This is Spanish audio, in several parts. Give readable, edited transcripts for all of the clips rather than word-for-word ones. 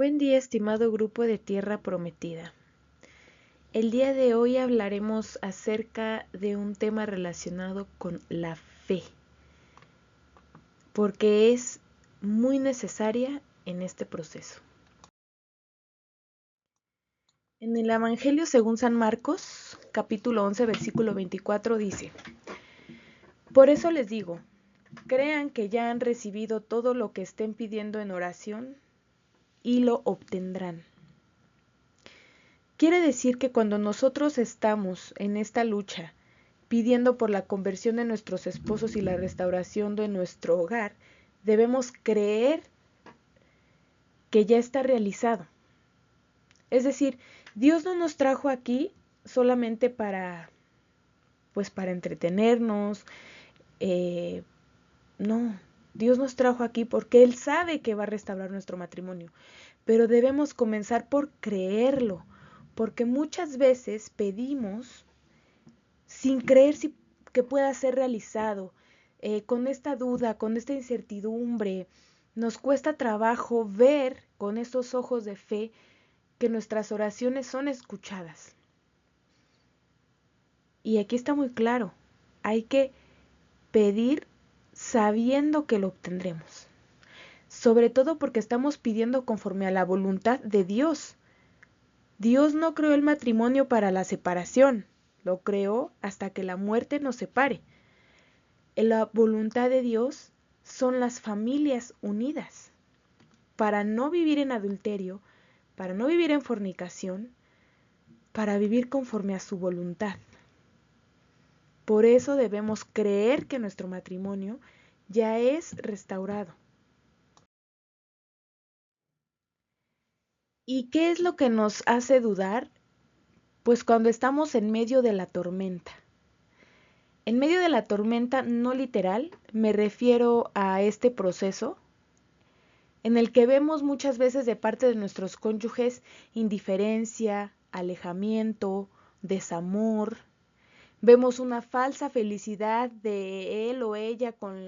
Buen día, estimado grupo de Tierra Prometida. El día de hoy hablaremos acerca de un tema relacionado con la fe, porque es muy necesaria en este proceso. En el Evangelio según San Marcos, capítulo 11, versículo 24 dice: Por eso les digo, crean que ya han recibido todo lo que estén pidiendo en oración y lo obtendrán. Quiere decir que cuando nosotros estamos en esta lucha, pidiendo por la conversión de nuestros esposos y la restauración de nuestro hogar, debemos creer que ya está realizado. Es decir, Dios no nos trajo aquí solamente para entretenernos. No, Dios nos trajo aquí porque Él sabe que va a restaurar nuestro matrimonio. Pero debemos comenzar por creerlo, porque muchas veces pedimos sin creer que pueda ser realizado, con esta duda, con esta incertidumbre. Nos cuesta trabajo ver con estos ojos de fe que nuestras oraciones son escuchadas. Y aquí está muy claro, hay que pedir sabiendo que lo obtendremos. Sobre todo porque estamos pidiendo conforme a la voluntad de Dios. Dios no creó el matrimonio para la separación, lo creó hasta que la muerte nos separe. La voluntad de Dios son las familias unidas, para no vivir en adulterio, para no vivir en fornicación, para vivir conforme a su voluntad. Por eso debemos creer que nuestro matrimonio ya es restaurado. ¿Y qué es lo que nos hace dudar? Pues cuando estamos en medio de la tormenta. En medio de la tormenta, no literal, me refiero a este proceso en el que vemos muchas veces de parte de nuestros cónyuges indiferencia, alejamiento, desamor. Vemos una falsa felicidad de él o ella con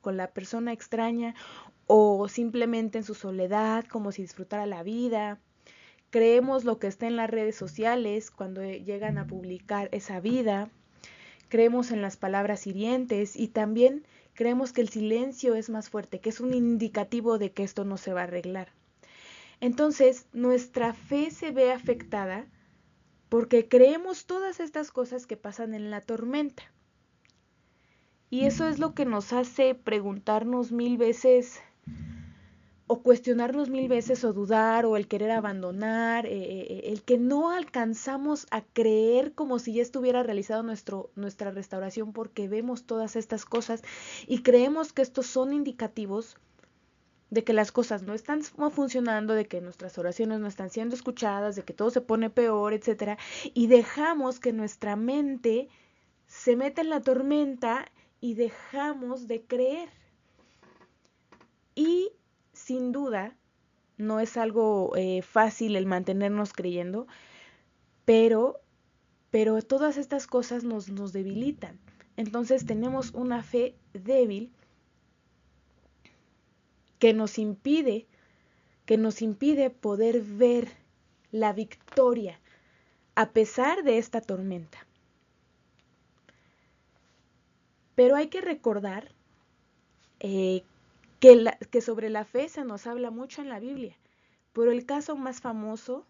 con la persona extraña, o simplemente en su soledad, como si disfrutara la vida. Creemos lo que está en las redes sociales cuando llegan a publicar esa vida. Creemos en las palabras hirientes y también creemos que el silencio es más fuerte, que es un indicativo de que esto no se va a arreglar. Entonces, nuestra fe se ve afectada porque creemos todas estas cosas que pasan en la tormenta. Y eso es lo que nos hace preguntarnos mil veces, o cuestionarnos mil veces, o dudar, o el querer abandonar, el que no alcanzamos a creer como si ya estuviera realizado nuestra restauración, porque vemos todas estas cosas y creemos que estos son indicativos de que las cosas no están funcionando, de que nuestras oraciones no están siendo escuchadas, de que todo se pone peor, etcétera, y dejamos que nuestra mente se meta en la tormenta y dejamos de creer. Y sin duda, no es algo fácil el mantenernos creyendo, pero todas estas cosas nos debilitan. Entonces tenemos una fe débil que nos impide poder ver la victoria a pesar de esta tormenta. Pero hay que recordar que sobre la fe se nos habla mucho en la Biblia, pero el caso más famoso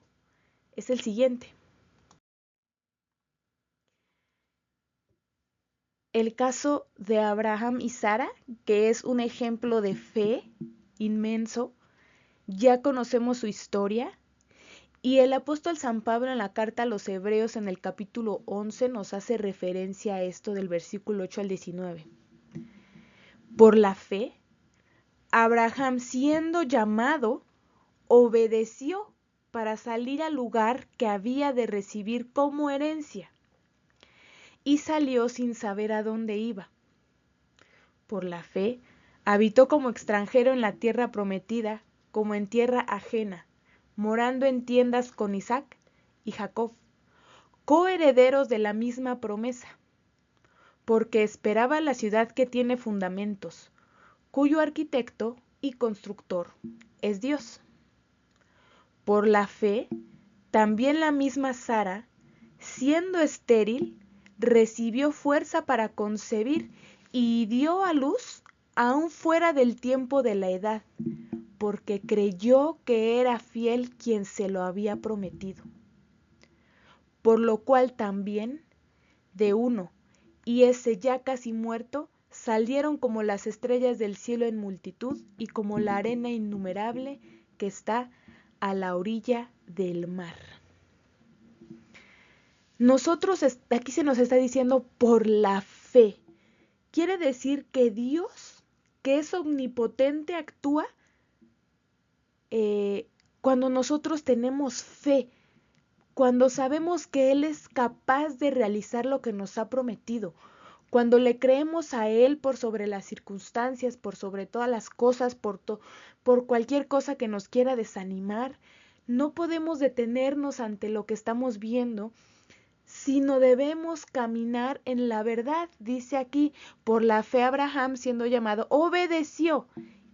es el siguiente. El caso de Abraham y Sara, que es un ejemplo de fe inmenso. Ya conocemos su historia, y el apóstol San Pablo en la carta a los Hebreos en el capítulo 11 nos hace referencia a esto del versículo 8 al 19. Por la fe, Abraham, siendo llamado, obedeció para salir al lugar que había de recibir como herencia, y salió sin saber a dónde iba. Por la fe, habitó como extranjero en la tierra prometida, como en tierra ajena, morando en tiendas con Isaac y Jacob, coherederos de la misma promesa, porque esperaba la ciudad que tiene fundamentos, cuyo arquitecto y constructor es Dios. Por la fe, también la misma Sara, siendo estéril, recibió fuerza para concebir y dio a luz aún fuera del tiempo de la edad, porque creyó que era fiel quien se lo había prometido. Por lo cual también, de uno, y ese ya casi muerto, salieron como las estrellas del cielo en multitud y como la arena innumerable que está a la orilla del mar. Nosotros, aquí se nos está diciendo por la fe. Quiere decir que Dios, que es omnipotente, actúa cuando nosotros tenemos fe, cuando sabemos que Él es capaz de realizar lo que nos ha prometido, cuando le creemos a Él por sobre las circunstancias, por sobre todas las cosas, por cualquier cosa que nos quiera desanimar, no podemos detenernos ante lo que estamos viendo, sino debemos caminar en la verdad. Dice aquí, por la fe Abraham, siendo llamado, obedeció.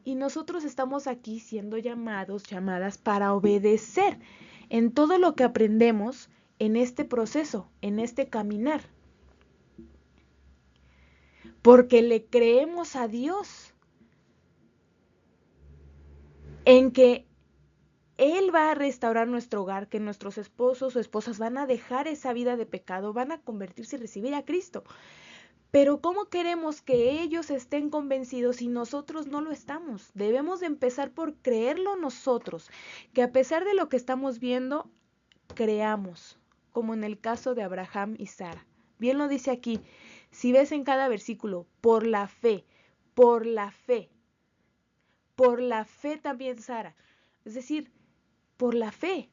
Y nosotros estamos aquí siendo llamados, llamadas para obedecer en todo lo que aprendemos en este proceso, en este caminar. Porque le creemos a Dios en que Él va a restaurar nuestro hogar, que nuestros esposos o esposas van a dejar esa vida de pecado, van a convertirse y recibir a Cristo. Pero ¿cómo queremos que ellos estén convencidos si nosotros no lo estamos? Debemos de empezar por creerlo nosotros, que a pesar de lo que estamos viendo, creamos, como en el caso de Abraham y Sara. Bien lo dice aquí, si ves en cada versículo, por la fe, por la fe, por la fe también Sara. Es decir, por la fe.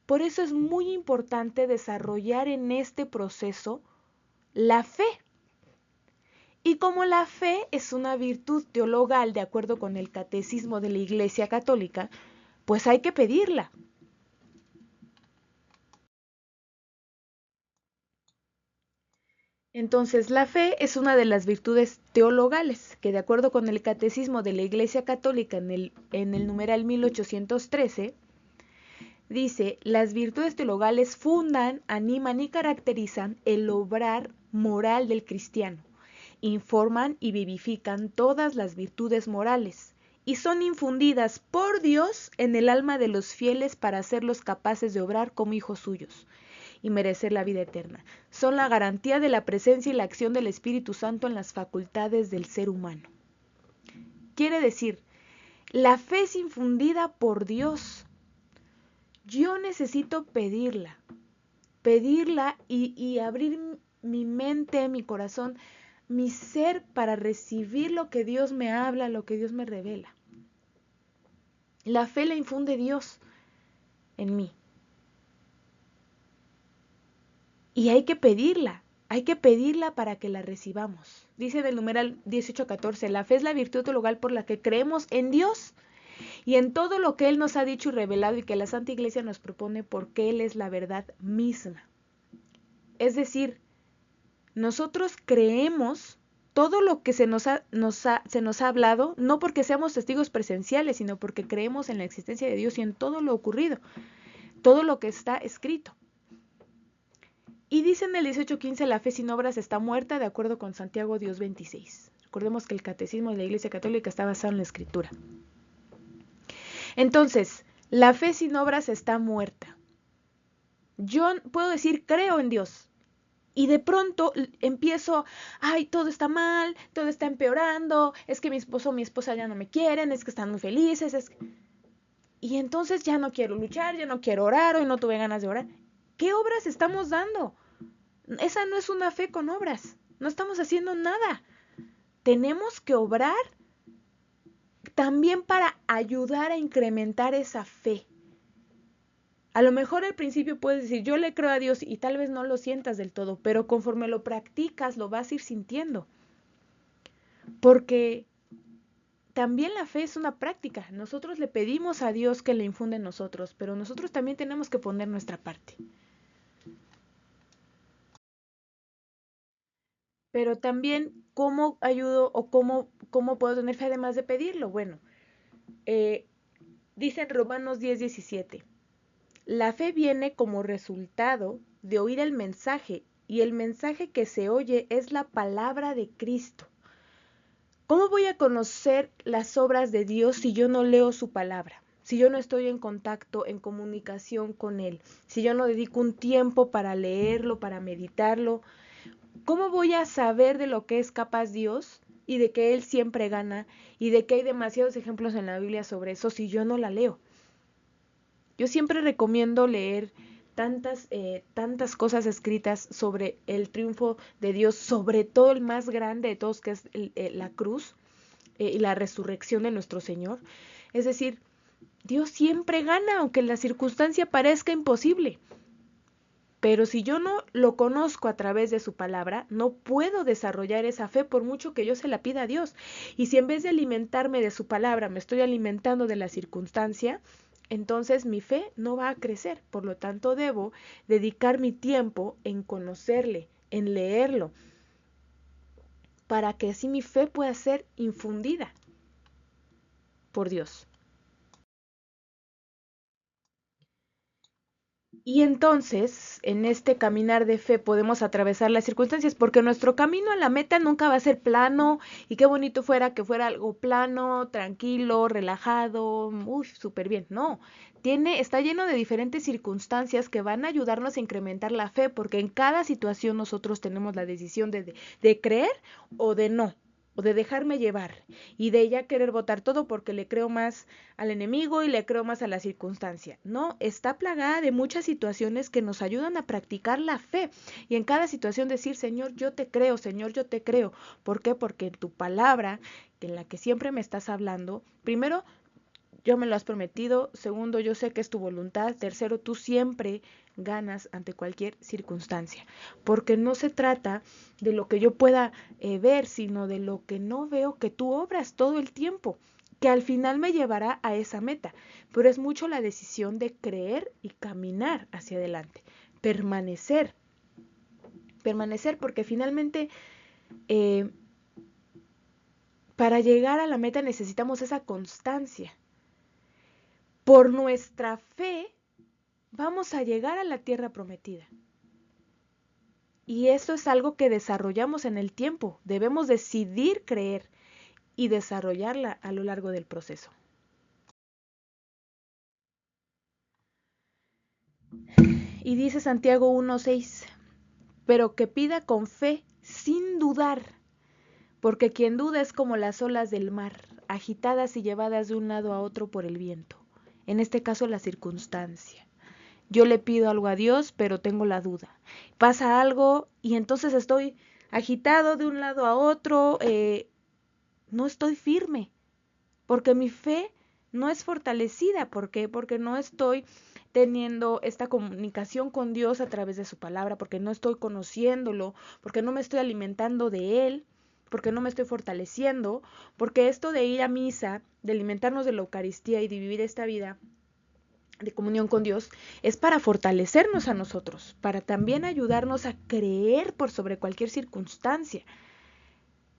Por eso es muy importante desarrollar en este proceso la fe. Y como la fe es una virtud teologal de acuerdo con el catecismo de la Iglesia Católica, pues hay que pedirla. Entonces, la fe es una de las virtudes teologales que de acuerdo con el catecismo de la Iglesia Católica en el numeral 1813, dice, las virtudes teologales fundan, animan y caracterizan el obrar moral del cristiano, informan y vivifican todas las virtudes morales y son infundidas por Dios en el alma de los fieles para hacerlos capaces de obrar como hijos suyos y merecer la vida eterna. Son la garantía de la presencia y la acción del Espíritu Santo en las facultades del ser humano. Quiere decir, la fe es infundida por Dios. Yo necesito pedirla y abrir mi mente, mi corazón, mi ser para recibir lo que Dios me habla, lo que Dios me revela. La fe la infunde Dios en mí. Y hay que pedirla para que la recibamos. Dice en el numeral 18:14, la fe es la virtud teologal por la que creemos en Dios y en todo lo que Él nos ha dicho y revelado y que la Santa Iglesia nos propone porque Él es la verdad misma. Es decir, nosotros creemos todo lo que se nos ha hablado, no porque seamos testigos presenciales, sino porque creemos en la existencia de Dios y en todo lo ocurrido, todo lo que está escrito. Y dice en el 18:15, la fe sin obras está muerta, de acuerdo con Santiago 2:26. Recordemos que el catecismo de la Iglesia Católica está basado en la Escritura. Entonces, la fe sin obras está muerta. Yo puedo decir, creo en Dios. Y de pronto empiezo, ay, todo está mal, todo está empeorando, es que mi esposo o mi esposa ya no me quieren, es que están muy felices. Y entonces ya no quiero luchar, ya no quiero orar, hoy no tuve ganas de orar. ¿Qué obras estamos dando? Esa no es una fe con obras. No estamos haciendo nada. Tenemos que obrar también para ayudar a incrementar esa fe. A lo mejor al principio puedes decir, yo le creo a Dios y tal vez no lo sientas del todo, pero conforme lo practicas lo vas a ir sintiendo. Porque también la fe es una práctica. Nosotros le pedimos a Dios que le infunde en nosotros, pero nosotros también tenemos que poner nuestra parte. Pero también, ¿cómo ayudo o cómo puedo tener fe además de pedirlo? Bueno, Dice en Romanos 10:17, la fe viene como resultado de oír el mensaje, y el mensaje que se oye es la palabra de Cristo. ¿Cómo voy a conocer las obras de Dios si yo no leo su palabra? Si yo no estoy en contacto, en comunicación con Él, si yo no dedico un tiempo para leerlo, para meditarlo, ¿cómo voy a saber de lo que es capaz Dios y de que Él siempre gana y de que hay demasiados ejemplos en la Biblia sobre eso si yo no la leo? Yo siempre recomiendo leer tantas cosas escritas sobre el triunfo de Dios, sobre todo el más grande de todos, que es la cruz y la resurrección de nuestro Señor. Es decir, Dios siempre gana, aunque la circunstancia parezca imposible. Pero si yo no lo conozco a través de su palabra, no puedo desarrollar esa fe por mucho que yo se la pida a Dios. Y si en vez de alimentarme de su palabra me estoy alimentando de la circunstancia, entonces mi fe no va a crecer. Por lo tanto, debo dedicar mi tiempo en conocerle, en leerlo, para que así mi fe pueda ser infundida por Dios. Y entonces, en este caminar de fe podemos atravesar las circunstancias, porque nuestro camino a la meta nunca va a ser plano, y qué bonito fuera que fuera algo plano, tranquilo, relajado, uy, súper bien. No, está lleno de diferentes circunstancias que van a ayudarnos a incrementar la fe, porque en cada situación nosotros tenemos la decisión de creer o de no, o de dejarme llevar, y de ya querer votar todo porque le creo más al enemigo y le creo más a la circunstancia. No, está plagada de muchas situaciones que nos ayudan a practicar la fe, y en cada situación decir, Señor, yo te creo, Señor, yo te creo. ¿Por qué? Porque en tu palabra, en la que siempre me estás hablando, primero, yo me lo has prometido, segundo, yo sé que es tu voluntad, tercero, tú siempre ganas ante cualquier circunstancia, porque no se trata de lo que yo pueda ver, sino de lo que no veo que tú obras todo el tiempo, que al final me llevará a esa meta, pero es mucho la decisión de creer y caminar hacia adelante, permanecer, porque finalmente eh, para llegar a la meta necesitamos esa constancia. Por nuestra fe vamos a llegar a la tierra prometida. Y eso es algo que desarrollamos en el tiempo. Debemos decidir creer y desarrollarla a lo largo del proceso. Y dice Santiago 1:6, pero que pida con fe, sin dudar, porque quien duda es como las olas del mar, agitadas y llevadas de un lado a otro por el viento. En este caso, la circunstancia. Yo le pido algo a Dios, pero tengo la duda. Pasa algo y entonces estoy agitado de un lado a otro, no estoy firme, porque mi fe no es fortalecida. ¿Por qué? Porque no estoy teniendo esta comunicación con Dios a través de su palabra, porque no estoy conociéndolo, porque no me estoy alimentando de Él, porque no me estoy fortaleciendo, porque esto de ir a misa, de alimentarnos de la Eucaristía y de vivir esta vida de comunión con Dios, es para fortalecernos a nosotros, para también ayudarnos a creer por sobre cualquier circunstancia.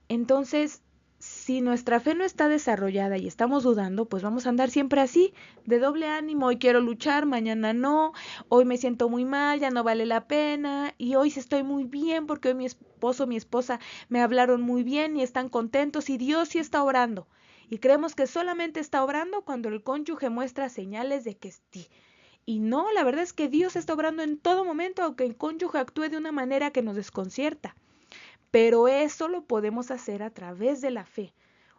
Entonces, si nuestra fe no está desarrollada y estamos dudando, pues vamos a andar siempre así, de doble ánimo. Hoy quiero luchar, mañana no, hoy me siento muy mal, ya no vale la pena, y hoy sí estoy muy bien porque hoy mi esposo, mi esposa me hablaron muy bien y están contentos y Dios sí está obrando. Y creemos que solamente está obrando cuando el cónyuge muestra señales de que sí. Y no, la verdad es que Dios está obrando en todo momento, aunque el cónyuge actúe de una manera que nos desconcierta. Pero eso lo podemos hacer a través de la fe.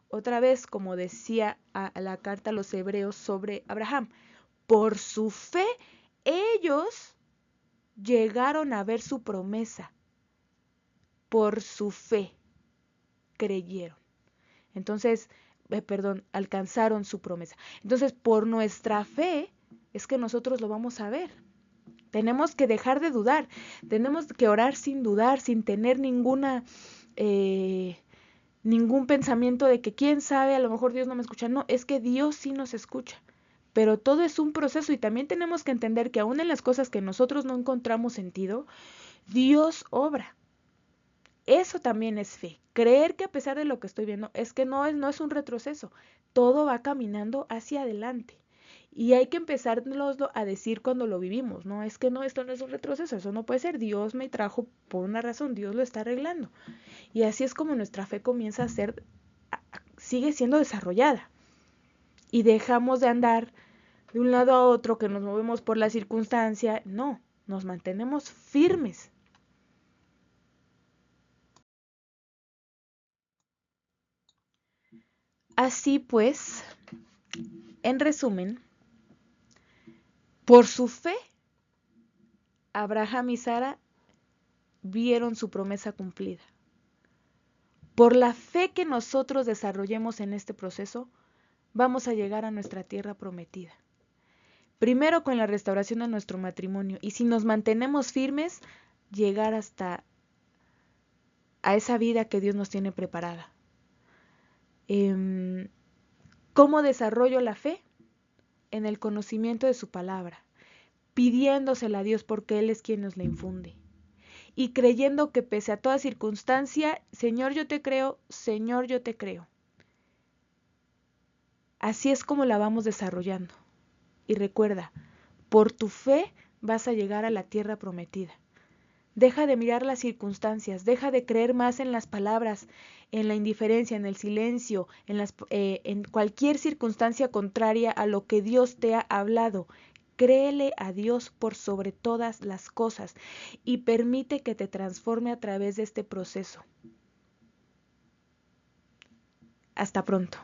Otra vez, como decía a la carta a los hebreos sobre Abraham, por su fe ellos llegaron a ver su promesa. Por su fe creyeron. Entonces, alcanzaron su promesa. Entonces, por nuestra fe es que nosotros lo vamos a ver. Tenemos que dejar de dudar, tenemos que orar sin dudar, sin tener ningún pensamiento de que quién sabe, a lo mejor Dios no me escucha. No, es que Dios sí nos escucha. Pero todo es un proceso y también tenemos que entender que aún en las cosas que nosotros no encontramos sentido, Dios obra. Eso también es fe. Creer que a pesar de lo que estoy viendo, es que no es un retroceso. Todo va caminando hacia adelante. Y hay que empezárnoslo a decir cuando lo vivimos, ¿no? Es que no, esto no es un retroceso, eso no puede ser. Dios me trajo por una razón, Dios lo está arreglando. Y así es como nuestra fe comienza a ser, sigue siendo desarrollada. Y dejamos de andar de un lado a otro, que nos movemos por la circunstancia. No, nos mantenemos firmes. Así pues, en resumen, por su fe, Abraham y Sara vieron su promesa cumplida. Por la fe que nosotros desarrollemos en este proceso, vamos a llegar a nuestra tierra prometida. Primero con la restauración de nuestro matrimonio, y si nos mantenemos firmes, llegar hasta a esa vida que Dios nos tiene preparada. ¿Cómo desarrollo la fe? En el conocimiento de su palabra, pidiéndosela a Dios porque Él es quien nos la infunde. Y creyendo que pese a toda circunstancia, Señor, yo te creo, Señor, yo te creo. Así es como la vamos desarrollando. Y recuerda, por tu fe vas a llegar a la tierra prometida. Deja de mirar las circunstancias, deja de creer más en las palabras, en la indiferencia, en el silencio, en cualquier circunstancia contraria a lo que Dios te ha hablado. Créele a Dios por sobre todas las cosas y permite que te transforme a través de este proceso. Hasta pronto.